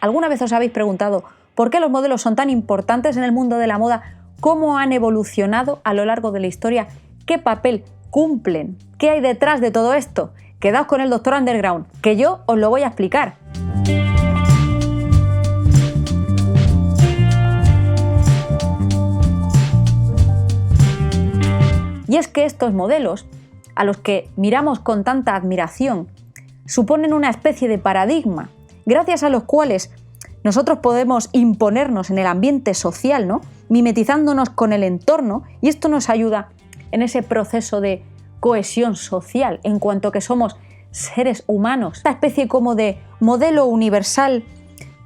¿Alguna vez os habéis preguntado por qué los modelos son tan importantes en el mundo de la moda? ¿Cómo han evolucionado a lo largo de la historia? ¿Qué papel cumplen? ¿Qué hay detrás de todo esto? Quedaos con el Dr. Underground, que yo os lo voy a explicar. Y es que estos modelos, a los que miramos con tanta admiración, suponen una especie de paradigma, gracias a los cuales nosotros podemos imponernos en el ambiente social, ¿no? Mimetizándonos con el entorno, y esto nos ayuda en ese proceso de cohesión social, en cuanto que somos seres humanos. Esta especie como de modelo universal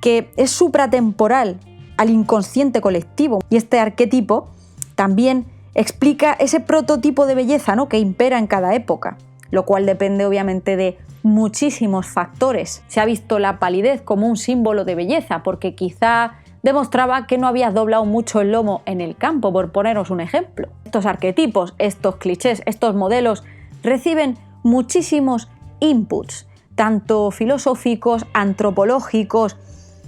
que es supratemporal al inconsciente colectivo, y este arquetipo también explica ese prototipo de belleza, ¿no?, que impera en cada época, lo cual depende obviamente de muchísimos factores. Se ha visto la palidez como un símbolo de belleza, porque quizá demostraba que no habías doblado mucho el lomo en el campo, por poneros un ejemplo. Estos arquetipos, estos clichés, estos modelos reciben muchísimos inputs, tanto filosóficos, antropológicos,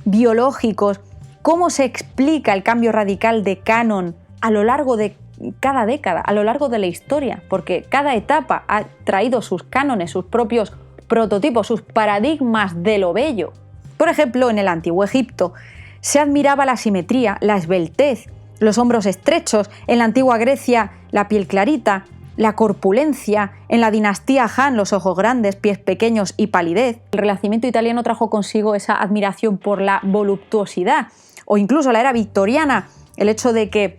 biológicos. ¿Cómo se explica el cambio radical de canon a lo largo de cada década, a lo largo de la historia? Porque cada etapa ha traído sus cánones, sus propios prototipos, sus paradigmas de lo bello. Por ejemplo, en el Antiguo Egipto se admiraba la simetría, la esbeltez, los hombros estrechos; en la Antigua Grecia la piel clarita, la corpulencia; en la dinastía Han los ojos grandes, pies pequeños y palidez. El Renacimiento italiano trajo consigo esa admiración por la voluptuosidad, o incluso la era victoriana, el hecho de que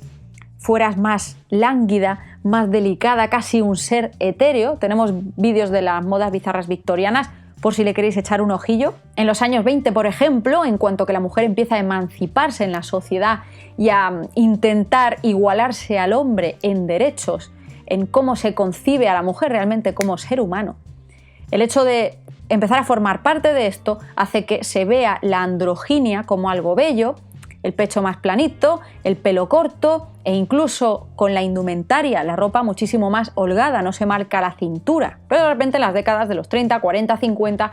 fueras más lánguida, más delicada, casi un ser etéreo. Tenemos vídeos de las modas bizarras victorianas, por si le queréis echar un ojillo. En los años 20, por ejemplo, en cuanto que la mujer empieza a emanciparse en la sociedad y a intentar igualarse al hombre en derechos, en cómo se concibe a la mujer realmente como ser humano, el hecho de empezar a formar parte de esto hace que se vea la androginia como algo bello, el pecho más planito, el pelo corto, e incluso con la indumentaria, la ropa muchísimo más holgada, no se marca la cintura. Pero de repente en las décadas de los 30, 40, 50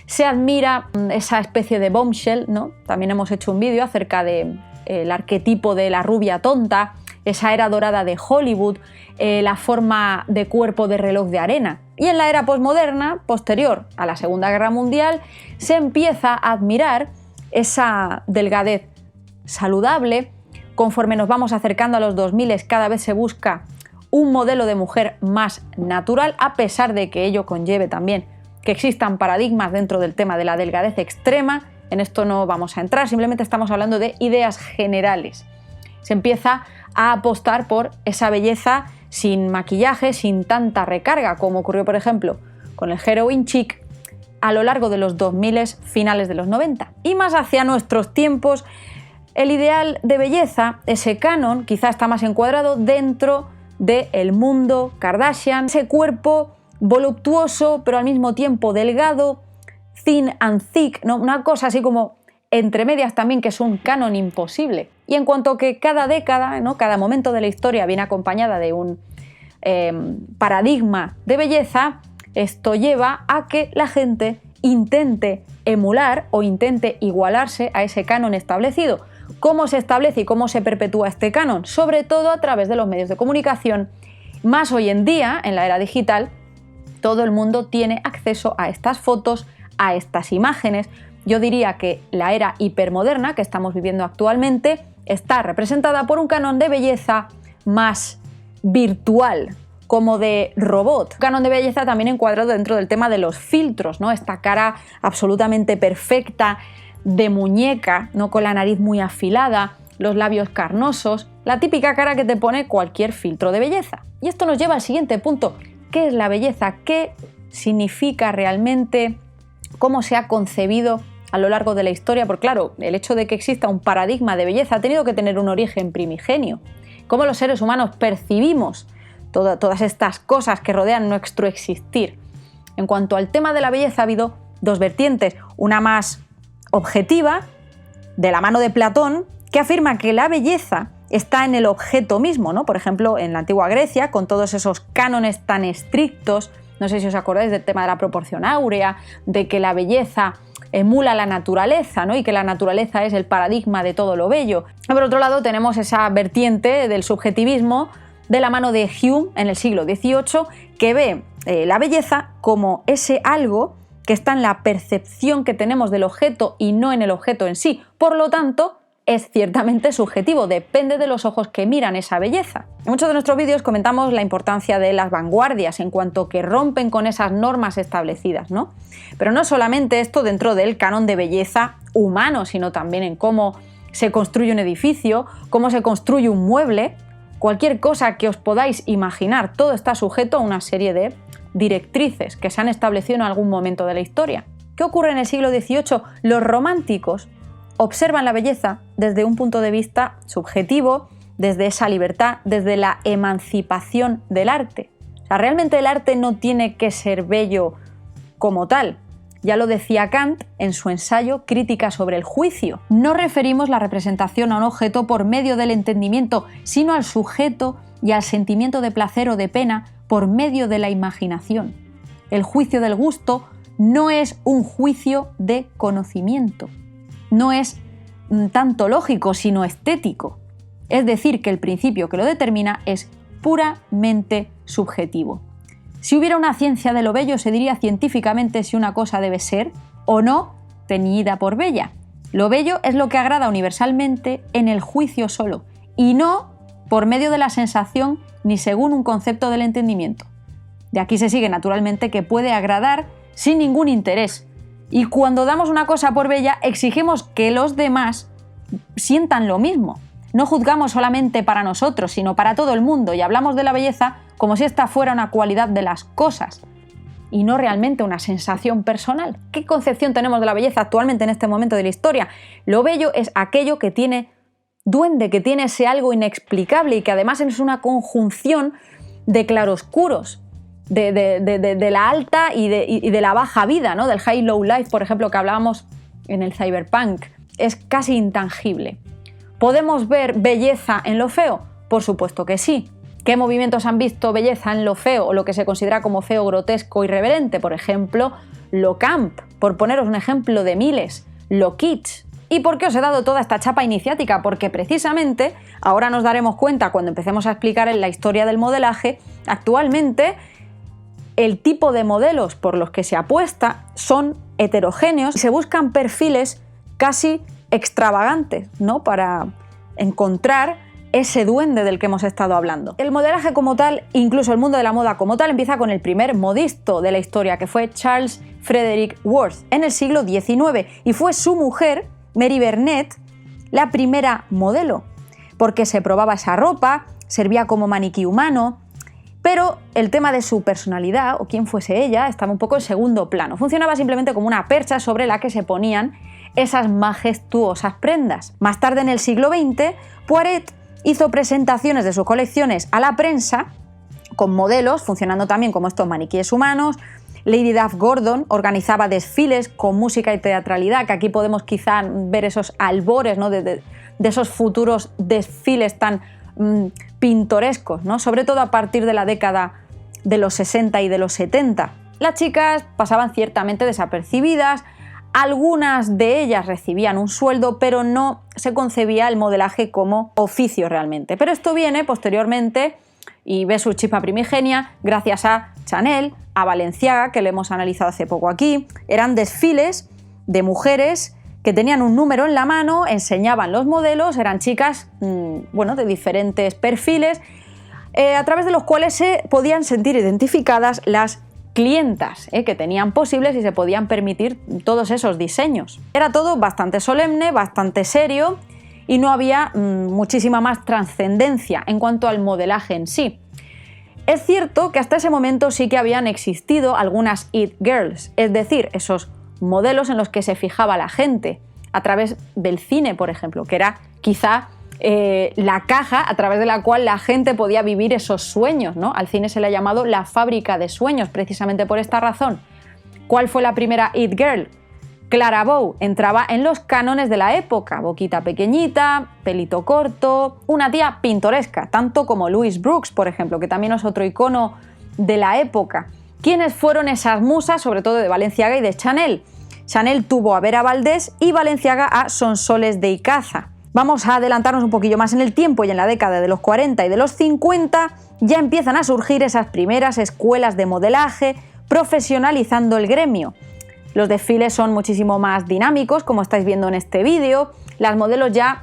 se admira esa especie de bombshell, ¿no? También hemos hecho un vídeo acerca del arquetipo de la rubia tonta, esa era dorada de Hollywood, la forma de cuerpo de reloj de arena. Y en la era posmoderna, posterior a la Segunda Guerra Mundial, se empieza a admirar esa delgadez saludable. Conforme nos vamos acercando a los 2000, cada vez se busca un modelo de mujer más natural, a pesar de que ello conlleve también que existan paradigmas dentro del tema de la delgadez extrema. En esto no vamos a entrar, simplemente estamos hablando de ideas generales. Se empieza a apostar por esa belleza sin maquillaje, sin tanta recarga, como ocurrió, por ejemplo, con el heroin chic a lo largo de los 2000, finales de los 90. Y más hacia nuestros tiempos, el ideal de belleza, ese canon, quizá está más encuadrado dentro del mundo Kardashian, ese cuerpo voluptuoso pero al mismo tiempo delgado, thin and thick, ¿no? Una cosa así como entre medias también, que es un canon imposible. Y en cuanto que cada década, ¿no?, cada momento de la historia viene acompañada de un paradigma de belleza, esto lleva a que la gente intente emular o intente igualarse a ese canon establecido. ¿Cómo se establece y cómo se perpetúa este canon? Sobre todo a través de los medios de comunicación. Más hoy en día, en la era digital, todo el mundo tiene acceso a estas fotos, a estas imágenes. Yo diría que la era hipermoderna que estamos viviendo actualmente está representada por un canon de belleza más virtual, como de robot. Un canon de belleza también encuadrado dentro del tema de los filtros, ¿no? Esta cara absolutamente perfecta, de muñeca, ¿no?, con la nariz muy afilada, los labios carnosos, la típica cara que te pone cualquier filtro de belleza. Y esto nos lleva al siguiente punto. ¿Qué es la belleza? ¿Qué significa realmente? ¿Cómo se ha concebido a lo largo de la historia? Porque claro, el hecho de que exista un paradigma de belleza ha tenido que tener un origen primigenio. ¿Cómo los seres humanos percibimos todas estas cosas que rodean nuestro existir? En cuanto al tema de la belleza ha habido dos vertientes, una más objetiva, de la mano de Platón, que afirma que la belleza está en el objeto mismo, ¿no? Por ejemplo, en la antigua Grecia, con todos esos cánones tan estrictos, no sé si os acordáis del tema de la proporción áurea, de que la belleza emula la naturaleza, ¿no? Y que la naturaleza es el paradigma de todo lo bello. Y por otro lado tenemos esa vertiente del subjetivismo de la mano de Hume en el siglo XVIII, que ve la belleza como ese algo que está en la percepción que tenemos del objeto y no en el objeto en sí. Por lo tanto, es ciertamente subjetivo, depende de los ojos que miran esa belleza. En muchos de nuestros vídeos comentamos la importancia de las vanguardias en cuanto que rompen con esas normas establecidas, ¿no? Pero no solamente esto dentro del canon de belleza humano, sino también en cómo se construye un edificio, cómo se construye un mueble, cualquier cosa que os podáis imaginar, todo está sujeto a una serie de directrices que se han establecido en algún momento de la historia. ¿Qué ocurre en el siglo XVIII? Los románticos observan la belleza desde un punto de vista subjetivo, desde esa libertad, desde la emancipación del arte. O sea, realmente el arte no tiene que ser bello como tal. Ya lo decía Kant en su ensayo Crítica sobre el juicio. No referimos la representación a un objeto por medio del entendimiento, sino al sujeto y al sentimiento de placer o de pena por medio de la imaginación. El juicio del gusto no es un juicio de conocimiento. No es tanto lógico, sino estético. Es decir, que el principio que lo determina es puramente subjetivo. Si hubiera una ciencia de lo bello, se diría científicamente si una cosa debe ser o no teñida por bella. Lo bello es lo que agrada universalmente en el juicio solo, y no por medio de la sensación ni según un concepto del entendimiento. De aquí se sigue naturalmente que puede agradar sin ningún interés. Y cuando damos una cosa por bella, exigimos que los demás sientan lo mismo. No juzgamos solamente para nosotros, sino para todo el mundo, y hablamos de la belleza como si esta fuera una cualidad de las cosas y no realmente una sensación personal. ¿Qué concepción tenemos de la belleza actualmente en este momento de la historia? Lo bello es aquello que tiene duende, que tiene ese algo inexplicable y que además es una conjunción de claroscuros, de la alta y de la baja vida, ¿no? Del high-low life, por ejemplo, que hablábamos en el cyberpunk. Es casi intangible. ¿Podemos ver belleza en lo feo? Por supuesto que sí. ¿Qué movimientos han visto belleza en lo feo o lo que se considera como feo, grotesco, irreverente? Por ejemplo, lo camp, por poneros un ejemplo de miles, lo kitsch. ¿Y por qué os he dado toda esta chapa iniciática? Porque precisamente ahora nos daremos cuenta cuando empecemos a explicar en la historia del modelaje, actualmente el tipo de modelos por los que se apuesta son heterogéneos y se buscan perfiles casi extravagantes, ¿no? Para encontrar ese duende del que hemos estado hablando. El modelaje como tal, incluso el mundo de la moda como tal, empieza con el primer modisto de la historia, que fue Charles Frederick Worth, en el siglo XIX, y fue su mujer, Mary Bernet, la primera modelo, porque se probaba esa ropa, servía como maniquí humano, pero el tema de su personalidad o quién fuese ella estaba un poco en segundo plano. Funcionaba simplemente como una percha sobre la que se ponían esas majestuosas prendas. Más tarde, en el siglo XX, Poiret hizo presentaciones de sus colecciones a la prensa con modelos, funcionando también como estos maniquíes humanos. Lady Duff Gordon organizaba desfiles con música y teatralidad, que aquí podemos quizá ver esos albores, ¿no? de esos futuros desfiles tan pintorescos, ¿no? Sobre todo a partir de la década de los 60 y de los 70. Las chicas pasaban ciertamente desapercibidas, algunas de ellas recibían un sueldo, pero no se concebía el modelaje como oficio realmente. Pero esto viene posteriormente y ve su chispa primigenia gracias a Chanel, a Balenciaga, que le hemos analizado hace poco aquí. Eran desfiles de mujeres que tenían un número en la mano, enseñaban los modelos, eran chicas de diferentes perfiles, a través de los cuales se podían sentir identificadas las clientas que tenían posibles y se podían permitir todos esos diseños. Era todo bastante solemne, bastante serio y no había muchísima más trascendencia en cuanto al modelaje en sí. Es cierto que hasta ese momento sí que habían existido algunas it girls, es decir, esos modelos en los que se fijaba la gente a través del cine, por ejemplo, que era quizá la caja a través de la cual la gente podía vivir esos sueños, ¿no? Al cine se le ha llamado la fábrica de sueños, precisamente por esta razón. ¿Cuál fue la primera it girl? Clara Bow entraba en los cánones de la época, boquita pequeñita, pelito corto, una tía pintoresca, tanto como Louise Brooks, por ejemplo, que también es otro icono de la época. ¿Quiénes fueron esas musas, sobre todo de Balenciaga y de Chanel? Chanel tuvo a Vera Valdés y Balenciaga a Sonsoles de Icaza. Vamos a adelantarnos un poquillo más en el tiempo y en la década de los 40 y de los 50 ya empiezan a surgir esas primeras escuelas de modelaje profesionalizando el gremio. Los desfiles son muchísimo más dinámicos, como estáis viendo en este vídeo. Las modelos ya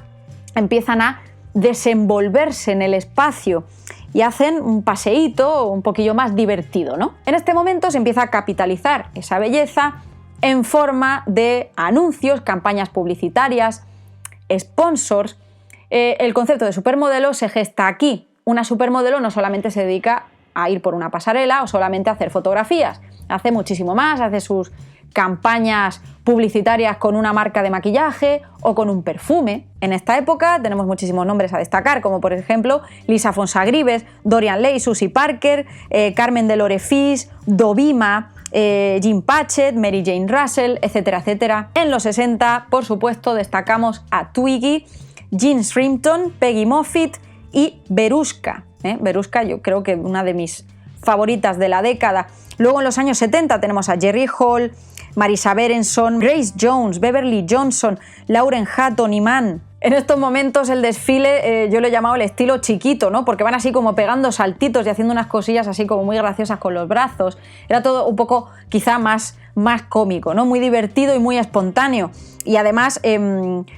empiezan a desenvolverse en el espacio y hacen un paseíto un poquillo más divertido, ¿no? En este momento se empieza a capitalizar esa belleza en forma de anuncios, campañas publicitarias, sponsors. El concepto de supermodelo se gesta aquí. Una supermodelo no solamente se dedica a ir por una pasarela o solamente a hacer fotografías, hace muchísimo más, hace sus campañas publicitarias con una marca de maquillaje o con un perfume. En esta época tenemos muchísimos nombres a destacar, como por ejemplo Lisa Fonsagribes, Dorian Leigh, Susie Parker, Carmen Delore-Fish, Dovima, Jean Patchett, Mary Jane Russell, etcétera, etcétera. En los 60, por supuesto, destacamos a Twiggy, Jean Shrimpton, Peggy Moffitt y Veruska. Veruska yo creo que una de mis favoritas de la década. Luego en los años 70 tenemos a Jerry Hall, Marisa Berenson, Grace Jones, Beverly Johnson, Lauren Hutton y Mann. En estos momentos el desfile yo lo he llamado el estilo chiquito, ¿no? Porque van así como pegando saltitos y haciendo unas cosillas así como muy graciosas con los brazos. Era todo un poco quizá más cómico, ¿no? Muy divertido y muy espontáneo. Y además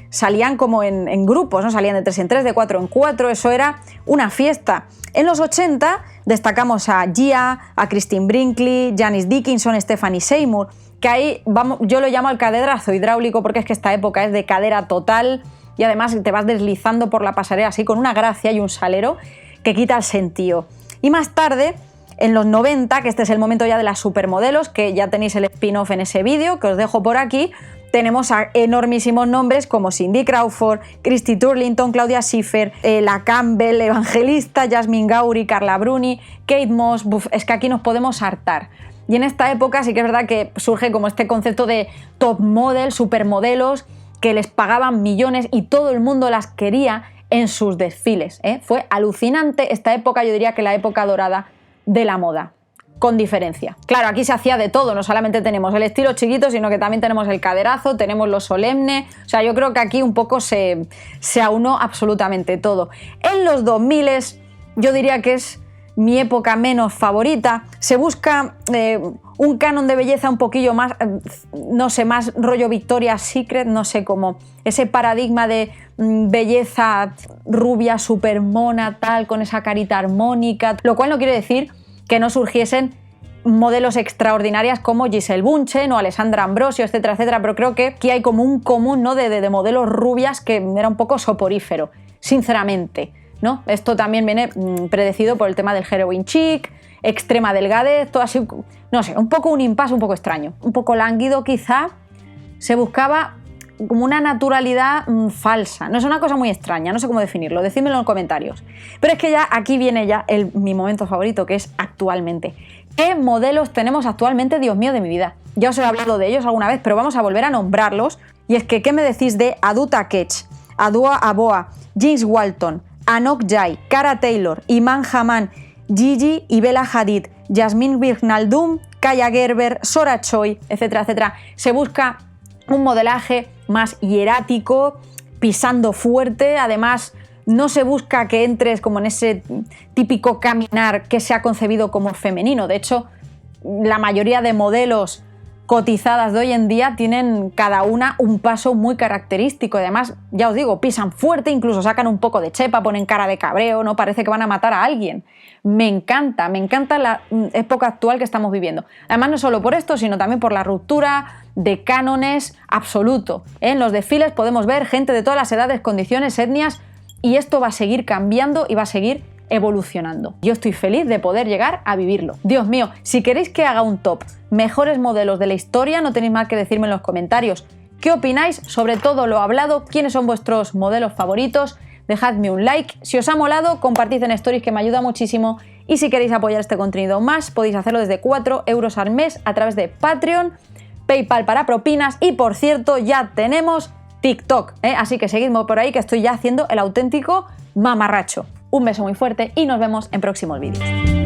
salían como en grupos, ¿no? Salían de 3 en 3, de 4 en 4, eso era una fiesta. En los 80 destacamos a Gia, a Christine Brinkley, Janice Dickinson, Stephanie Seymour, que ahí vamos, yo lo llamo el cadedrazo hidráulico porque es que esta época es de cadera total y además te vas deslizando por la pasarela así con una gracia y un salero que quita el sentido. Y más tarde, en los 90, que este es el momento ya de las supermodelos, que ya tenéis el spin-off en ese vídeo, que os dejo por aquí, tenemos a enormísimos nombres como Cindy Crawford, Christy Turlington, Claudia Schiffer, La Campbell, Evangelista, Jasmine Gowrie, Carla Bruni, Kate Moss. Es que aquí nos podemos hartar. Y en esta época sí que es verdad que surge como este concepto de top model, supermodelos, que les pagaban millones y todo el mundo las quería en sus desfiles. Fue alucinante esta época, yo diría que la época dorada de la moda. Con diferencia. Claro, aquí se hacía de todo, no solamente tenemos el estilo chiquito, sino que también tenemos el caderazo, tenemos lo solemne, o sea, yo creo que aquí un poco se aunó absolutamente todo. En los 2000 yo diría que es mi época menos favorita, se busca un canon de belleza un poquillo más, no sé, más rollo Victoria's Secret, no sé, como ese paradigma de belleza rubia, súper mona, tal, con esa carita armónica, lo cual no quiere decir que no surgiesen modelos extraordinarias como Giselle Bündchen o Alessandra Ambrosio, etcétera, etcétera, pero creo que aquí hay como un común, ¿no? de modelos rubias que era un poco soporífero, sinceramente, ¿no? Esto también viene predecido por el tema del heroin chic, extrema delgadez, todo así, no sé, un poco un impasse un poco extraño, un poco lánguido quizá, se buscaba como una naturalidad falsa, no es una cosa muy extraña, no sé cómo definirlo, decídmelo en los comentarios. Pero es que ya aquí viene ya mi momento favorito, que es actualmente. ¿Qué modelos tenemos actualmente, Dios mío de mi vida? Ya os he hablado de ellos alguna vez, pero vamos a volver a nombrarlos. Y es que, ¿qué me decís de Aduta Ketch, Adwoa Aboah, James Walton, Anok Jai, Cara Taylor, Iman Hammam, Gigi y Bella Hadid, Jasmine Wijnaldum, Kaya Gerber, Sora Choi, etcétera, etcétera? Se busca un modelaje más hierático, pisando fuerte, además no se busca que entres como en ese típico caminar que se ha concebido como femenino. De hecho, la mayoría de modelos cotizadas de hoy en día tienen cada una un paso muy característico. Además, ya os digo, pisan fuerte, incluso sacan un poco de chepa, ponen cara de cabreo, no parece que van a matar a alguien. Me encanta la época actual que estamos viviendo. Además, no solo por esto, sino también por la ruptura de cánones absoluto. En los desfiles podemos ver gente de todas las edades, condiciones, etnias, y esto va a seguir cambiando y va a seguir evolucionando. Yo estoy feliz de poder llegar a vivirlo. Dios mío, si queréis que haga un top mejores modelos de la historia, no tenéis más que decirme en los comentarios. ¿Qué opináis sobre todo lo hablado? ¿Quiénes son vuestros modelos favoritos? Dejadme un like. Si os ha molado, compartid en stories, que me ayuda muchísimo. Y si queréis apoyar este contenido más, podéis hacerlo desde 4 euros al mes a través de Patreon, PayPal para propinas y, por cierto, ya tenemos TikTok, así que seguidme por ahí, que estoy ya haciendo el auténtico mamarracho. Un beso muy fuerte y nos vemos en próximos vídeos.